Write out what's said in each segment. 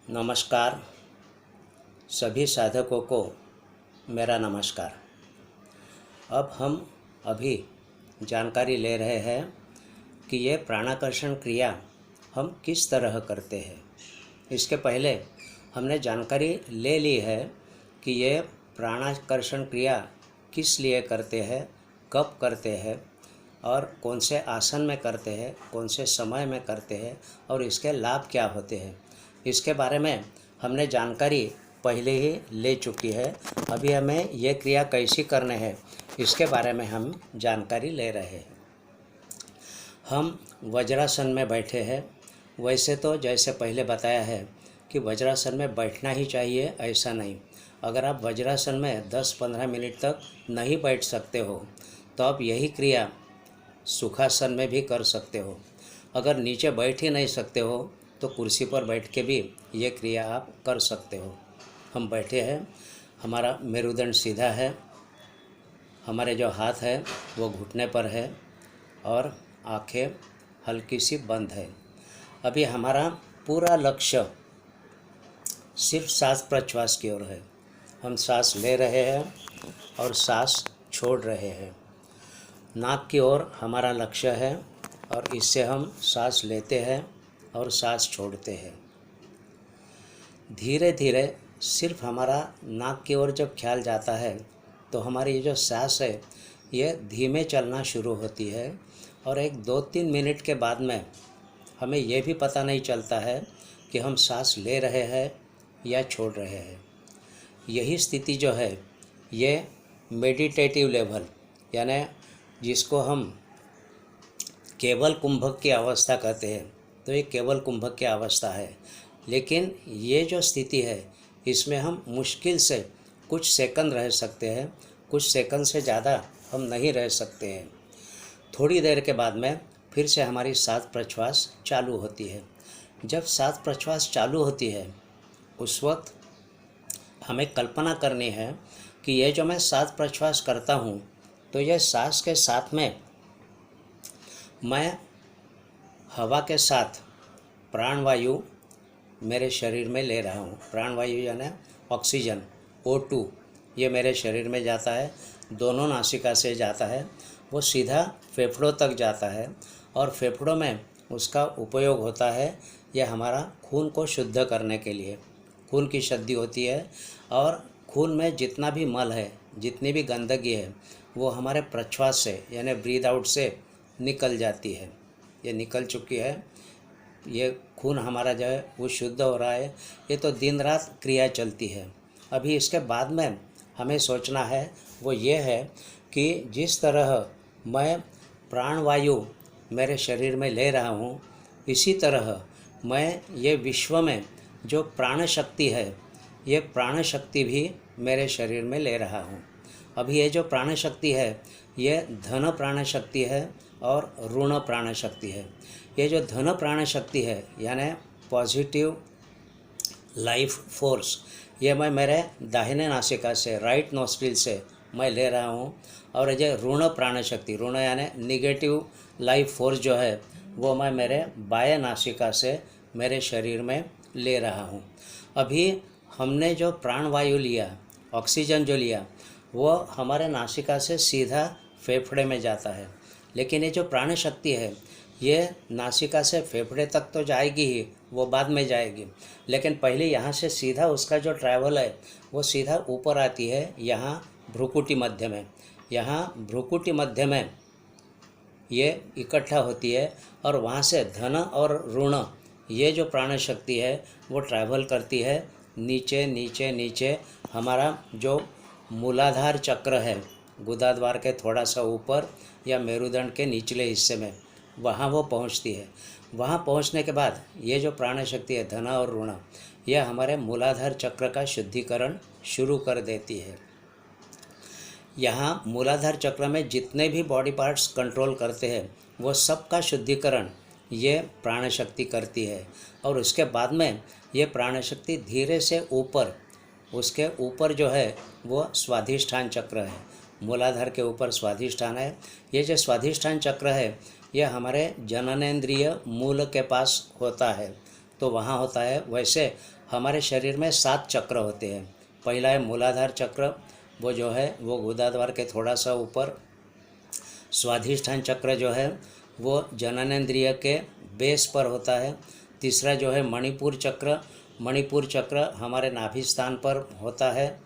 नमस्कार। सभी साधकों को मेरा नमस्कार। अब हम अभी जानकारी ले रहे हैं कि ये प्राणाकर्षण क्रिया हम किस तरह करते हैं। इसके पहले हमने जानकारी ले ली है कि ये प्राणाकर्षण क्रिया किस लिए करते हैं, कब करते हैं और कौन से आसन में करते हैं, कौन से समय में करते हैं और इसके लाभ क्या होते हैं। इसके बारे में हमने जानकारी पहले ही ले चुकी है। अभी हमें ये क्रिया कैसी करने हैं इसके बारे में हम जानकारी ले रहे हैं। हम वज्रासन में बैठे हैं। वैसे तो जैसे पहले बताया है कि वज्रासन में बैठना ही चाहिए, ऐसा नहीं। अगर आप वज्रासन में 10-15 मिनट तक नहीं बैठ सकते हो तो आप यही क्रिया सुखासन में भी कर सकते हो। अगर नीचे बैठ ही नहीं सकते हो तो कुर्सी पर बैठ के भी ये क्रिया आप कर सकते हो। हम बैठे हैं, हमारा मेरुदंड सीधा है, हमारे जो हाथ है वो घुटने पर है और आंखें हल्की सी बंद है। अभी हमारा पूरा लक्ष्य सिर्फ सांस प्रश्वास की ओर है। हम सांस ले रहे हैं और सांस छोड़ रहे हैं। नाक की ओर हमारा लक्ष्य है और इससे हम सांस लेते हैं और सांस छोड़ते हैं। धीरे धीरे सिर्फ हमारा नाक की ओर जब ख्याल जाता है तो हमारी ये जो सांस है ये धीमे चलना शुरू होती है और एक 2-3 मिनट के बाद में हमें ये भी पता नहीं चलता है कि हम सांस ले रहे हैं या छोड़ रहे हैं। यही स्थिति जो है ये मेडिटेटिव लेवल यानी जिसको हम केवल कुंभक की अवस्था कहते हैं, तो ये केवल कुंभक की अवस्था है। लेकिन ये जो स्थिति है इसमें हम मुश्किल से कुछ सेकंड रह सकते हैं, कुछ सेकंड से ज़्यादा हम नहीं रह सकते हैं। थोड़ी देर के बाद में फिर से हमारी सांस प्रश्वास चालू होती है। जब सांस प्रश्वास चालू होती है उस वक्त हमें कल्पना करनी है कि ये जो मैं सांस प्रश्वास करता हूँ तो यह सांस के साथ में मैं हवा के साथ प्राणवायु मेरे शरीर में ले रहा हूँ। प्राणवायु यानी ऑक्सीजन O2 ये मेरे शरीर में जाता है, दोनों नासिका से जाता है, वो सीधा फेफड़ों तक जाता है और फेफड़ों में उसका उपयोग होता है। यह हमारा खून को शुद्ध करने के लिए, खून की शुद्धि होती है और खून में जितना भी मल है, जितनी भी गंदगी है वो हमारे प्रश्वास से यानी ब्रीद आउट से निकल जाती है। ये निकल चुकी है, ये खून हमारा जो है वो शुद्ध हो रहा है। ये तो दिन रात क्रिया चलती है। अभी इसके बाद में हमें सोचना है वो ये है कि जिस तरह मैं प्राणवायु मेरे शरीर में ले रहा हूँ, इसी तरह मैं ये विश्व में जो प्राण शक्ति है, ये प्राण शक्ति भी मेरे शरीर में ले रहा हूँ। अभी ये जो प्राण शक्ति है ये धन प्राण शक्ति है और ऋण प्राण शक्ति है। ये जो धन प्राण शक्ति है यानी पॉजिटिव लाइफ फोर्स, ये मैं मेरे दाहिने नासिका से, राइट नोस्ट्रिल से मैं ले रहा हूँ। और ये ऋण प्राण शक्ति, ऋण यानी निगेटिव लाइफ फोर्स जो है वो मैं मेरे बाएं नासिका से मेरे शरीर में ले रहा हूँ। अभी हमने जो प्राणवायु लिया, ऑक्सीजन जो लिया, वो हमारे नासिका से सीधा फेफड़े में जाता है। लेकिन ये जो प्राण शक्ति है ये नासिका से फेफड़े तक तो जाएगी ही, वो बाद में जाएगी। लेकिन पहले यहाँ से सीधा उसका जो ट्रैवल है वो सीधा ऊपर आती है, यहाँ भ्रुकुटी मध्य में। यहाँ भ्रुकुटी मध्य में ये इकट्ठा होती है और वहाँ से धन और ऋण ये जो प्राण शक्ति है वो ट्रैवल करती है नीचे नीचे नीचे। हमारा जो मूलाधार चक्र है, गुदाद्वार के थोड़ा सा ऊपर या मेरुदंड के निचले हिस्से में, वहाँ वो पहुँचती है। वहाँ पहुँचने के बाद ये जो प्राण शक्ति है धन और ऋण, यह हमारे मूलाधार चक्र का शुद्धिकरण शुरू कर देती है। यहाँ मूलाधार चक्र में जितने भी बॉडी पार्ट्स कंट्रोल करते हैं वो सब का शुद्धिकरण ये प्राण शक्ति करती है। और उसके बाद में ये प्राण शक्ति धीरे से ऊपर, उसके ऊपर जो है वो स्वाधिष्ठान चक्र है, मूलाधार के ऊपर स्वाधिष्ठान है। ये जो स्वाधिष्ठान चक्र है यह हमारे जननेंद्रिय मूल के पास होता है। तो वहाँ होता है। वैसे हमारे शरीर में 7 चक्र होते हैं। पहला है मूलाधार चक्र, वो जो है वो गुदाद्वार के थोड़ा सा ऊपर। स्वाधिष्ठान चक्र जो है वो जननेंद्रिय के बेस पर होता है। तीसरा जो है मणिपुर चक्र, मणिपुर चक्र हमारे नाभि स्थान पर होता है।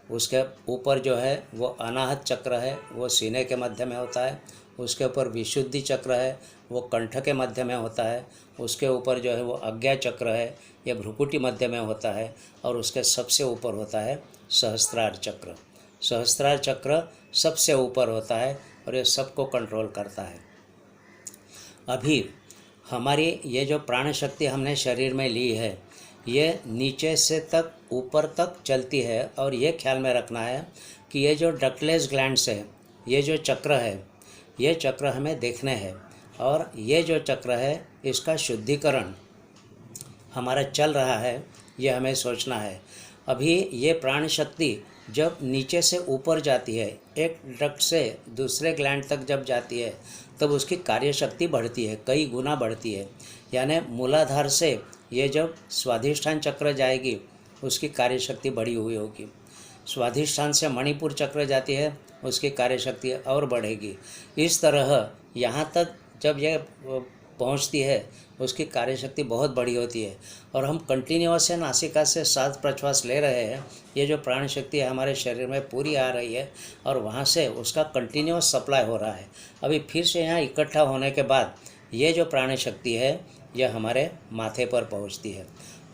उसके ऊपर जो है वो अनाहत चक्र है, वो सीने के मध्य में होता है। उसके ऊपर विशुद्धि चक्र है, वो कंठ के मध्य में होता है। उसके ऊपर जो है वो अज्ञा चक्र है, ये भ्रुकुटी मध्य में होता है। और उसके सबसे ऊपर होता है सहस्त्रार चक्र। सहस्त्रार चक्र सबसे ऊपर होता है और ये सबको कंट्रोल करता है। अभी हमारी ये जो प्राण शक्ति हमने शरीर में ली है, ये नीचे से तक ऊपर तक चलती है। और ये ख्याल में रखना है कि ये जो डक्टलेस ग्लैंड्स है, ये जो चक्र है, ये चक्र हमें देखने हैं। और ये जो चक्र है इसका शुद्धिकरण हमारा चल रहा है, ये हमें सोचना है। अभी ये प्राण शक्ति जब नीचे से ऊपर जाती है, एक डक्ट से दूसरे ग्लैंड तक जब जाती है, तब उसकी कार्यशक्ति बढ़ती है, कई गुना बढ़ती है। यानी मूलाधार से ये जब स्वाधिष्ठान चक्र जाएगी, उसकी कार्यशक्ति बढ़ी हुई होगी। स्वाधिष्ठान से मणिपुर चक्र जाती है, उसकी कार्यशक्ति और बढ़ेगी। इस तरह यहाँ तक जब यह पहुँचती है, उसकी कार्यशक्ति बहुत बड़ी होती है। और हम कंटिन्यूअस है नासिका से सांस प्रश्वास ले रहे हैं, ये जो प्राण शक्ति हमारे शरीर में पूरी आ रही है और वहाँ से उसका कंटिन्यूअस सप्लाई हो रहा है। अभी फिर से यहाँ इकट्ठा होने के बाद ये जो प्राण शक्ति है यह हमारे माथे पर पहुँचती है।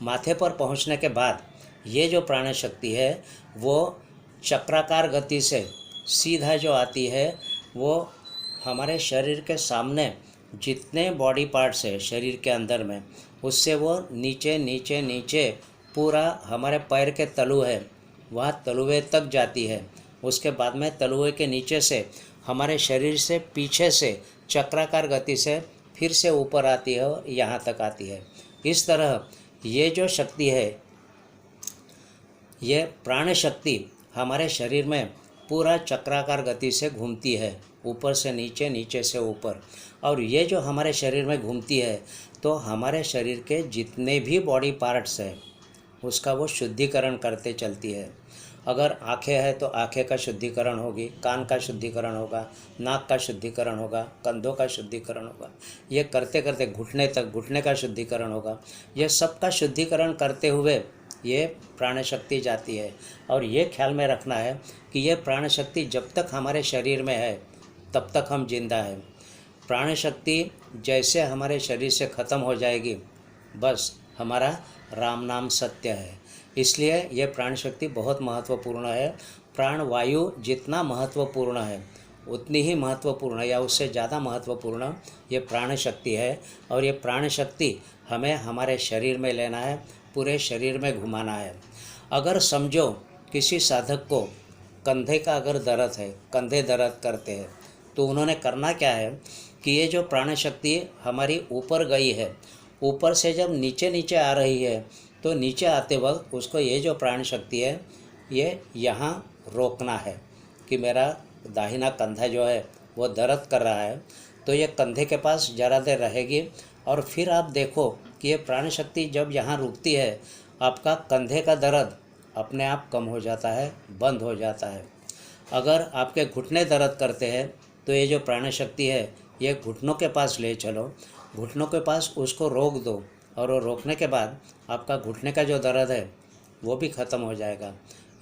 माथे पर पहुँचने के बाद ये जो प्राण शक्ति है वो चक्राकार गति से सीधा जो आती है, वो हमारे शरीर के सामने जितने बॉडी पार्ट्स है शरीर के अंदर में, उससे वो नीचे नीचे नीचे पूरा हमारे पैर के तलु है, वहाँ तलुए तक जाती है। उसके बाद में तलुए के नीचे से हमारे शरीर से पीछे से चक्राकार गति से फिर से ऊपर आती है और यहाँ तक आती है। इस तरह ये जो शक्ति है, ये प्राण शक्ति हमारे शरीर में पूरा चक्राकार गति से घूमती है, ऊपर से नीचे, नीचे से ऊपर। और ये जो हमारे शरीर में घूमती है तो हमारे शरीर के जितने भी बॉडी पार्ट्स हैं उसका वो शुद्धिकरण करते चलती है। अगर आँखें हैं तो आँखें का शुद्धिकरण होगी, कान का शुद्धिकरण होगा, नाक का शुद्धिकरण होगा, कंधों का शुद्धिकरण होगा। ये करते करते घुटने तक, घुटने का शुद्धिकरण होगा। ये सब का शुद्धिकरण करते हुए ये प्राण शक्ति जाती है। और ये ख्याल में रखना है कि ये प्राण शक्ति जब तक हमारे शरीर में है तब तक हम जिंदा हैं। प्राण शक्ति जैसे हमारे शरीर से ख़त्म हो जाएगी, बस हमारा राम नाम सत्य है। इसलिए ये प्राण शक्ति बहुत महत्वपूर्ण है। प्राण वायु जितना महत्वपूर्ण है उतनी ही महत्वपूर्ण या उससे ज़्यादा महत्वपूर्ण ये प्राण शक्ति है। और ये प्राण शक्ति हमें हमारे शरीर में लेना है, पूरे शरीर में घुमाना है। अगर समझो किसी साधक को कंधे का अगर दर्द है, कंधे दर्द करते हैं, तो उन्होंने करना क्या है कि ये जो प्राण शक्ति हमारी ऊपर गई है, ऊपर से जब नीचे नीचे आ रही है तो नीचे आते वक्त उसको ये जो प्राण शक्ति है ये यहाँ रोकना है कि मेरा दाहिना कंधा जो है वो दर्द कर रहा है। तो ये कंधे के पास ज़रा देर रहेगी और फिर आप देखो कि ये प्राण शक्ति जब यहाँ रुकती है, आपका कंधे का दर्द अपने आप कम हो जाता है, बंद हो जाता है। अगर आपके घुटने दर्द करते हैं तो ये जो प्राण शक्ति है ये घुटनों के पास ले चलो, घुटनों के पास उसको रोक दो और वो रोकने के बाद आपका घुटने का जो दर्द है वो भी ख़त्म हो जाएगा।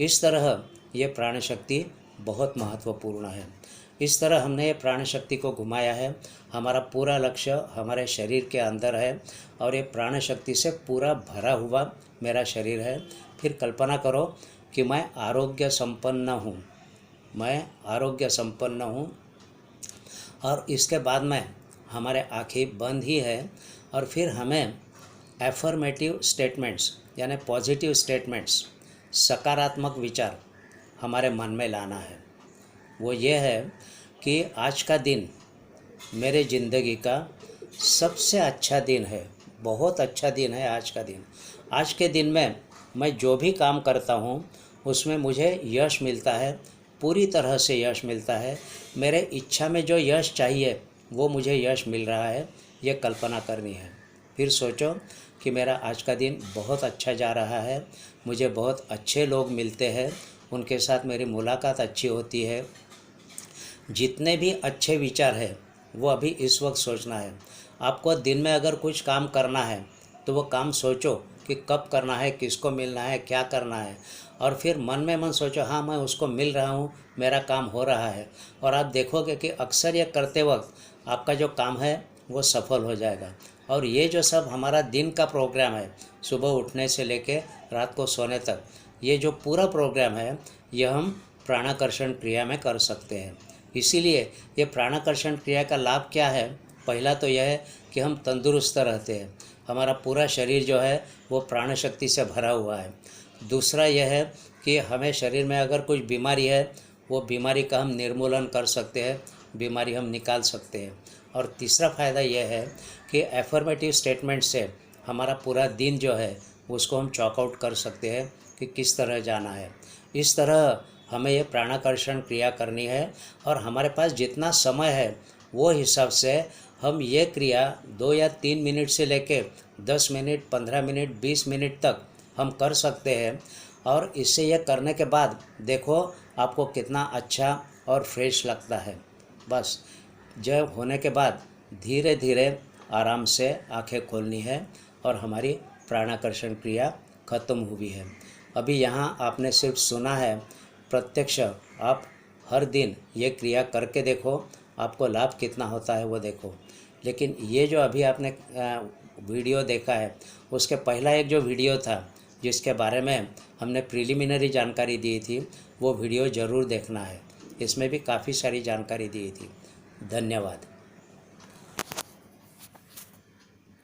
इस तरह ये प्राण शक्ति बहुत महत्वपूर्ण है। इस तरह हमने ये प्राण शक्ति को घुमाया है। हमारा पूरा लक्ष्य हमारे शरीर के अंदर है और ये प्राण शक्ति से पूरा भरा हुआ मेरा शरीर है। फिर कल्पना करो कि मैं आरोग्य संपन्न हूँ, मैं आरोग्य संपन्न हूँ। और इसके बाद में हमारे आँखें बंद ही है और फिर हमें एफर्मेटिव स्टेटमेंट्स यानी पॉजिटिव स्टेटमेंट्स, सकारात्मक विचार हमारे मन में लाना है। वो ये है कि आज का दिन मेरे ज़िंदगी का सबसे अच्छा दिन है, बहुत अच्छा दिन है आज का दिन। आज के दिन में मैं जो भी काम करता हूँ उसमें मुझे यश मिलता है, पूरी तरह से यश मिलता है। मेरे इच्छा में जो यश चाहिए वो मुझे यश मिल रहा है, ये कल्पना करनी है। फिर सोचो कि मेरा आज का दिन बहुत अच्छा जा रहा है, मुझे बहुत अच्छे लोग मिलते हैं, उनके साथ मेरी मुलाकात अच्छी होती है। जितने भी अच्छे विचार है वो अभी इस वक्त सोचना है। आपको दिन में अगर कुछ काम करना है तो वो काम सोचो कि कब करना है, किसको मिलना है, क्या करना है, और फिर मन में मन सोचो हाँ मैं उसको मिल रहा हूँ, मेरा काम हो रहा है। और आप देखोगे कि अक्सर ये करते वक्त आपका जो काम है वो सफल हो जाएगा। और ये जो सब हमारा दिन का प्रोग्राम है, सुबह उठने से लेके रात को सोने तक, ये जो पूरा प्रोग्राम है ये हम प्राणाकर्षण क्रिया में कर सकते हैं। इसीलिए ये प्राणाकर्षण क्रिया का लाभ क्या है? पहला तो यह है कि हम तंदुरुस्त रहते हैं, हमारा पूरा शरीर जो है वो प्राण शक्ति से भरा हुआ है। दूसरा यह है कि हमें शरीर में अगर कुछ बीमारी है वो बीमारी का हम निर्मूलन कर सकते हैं, बीमारी हम निकाल सकते हैं। और तीसरा फ़ायदा यह है कि एफर्मेटिव स्टेटमेंट से हमारा पूरा दिन जो है उसको हम चॉकआउट कर सकते हैं कि किस तरह जाना है। इस तरह हमें ये प्राणाकर्षण क्रिया करनी है और हमारे पास जितना समय है वो हिसाब से हम ये क्रिया 2 या 3 मिनट से लेके 10 मिनट, 15 मिनट, 20 मिनट तक हम कर सकते हैं। और इससे ये करने के बाद देखो आपको कितना अच्छा और फ्रेश लगता है। बस जब होने के बाद धीरे धीरे आराम से आंखें खोलनी है और हमारी प्राणाकर्षण क्रिया खत्म हुई है। अभी यहाँ आपने सिर्फ सुना है, प्रत्यक्ष आप हर दिन ये क्रिया करके देखो, आपको लाभ कितना होता है वो देखो। लेकिन ये जो अभी आपने वीडियो देखा है, उसके पहला एक जो वीडियो था जिसके बारे में हमने प्रिलिमिनरी जानकारी दी थी, वो वीडियो ज़रूर देखना है। इसमें भी काफ़ी सारी जानकारी दी थी। धन्यवाद।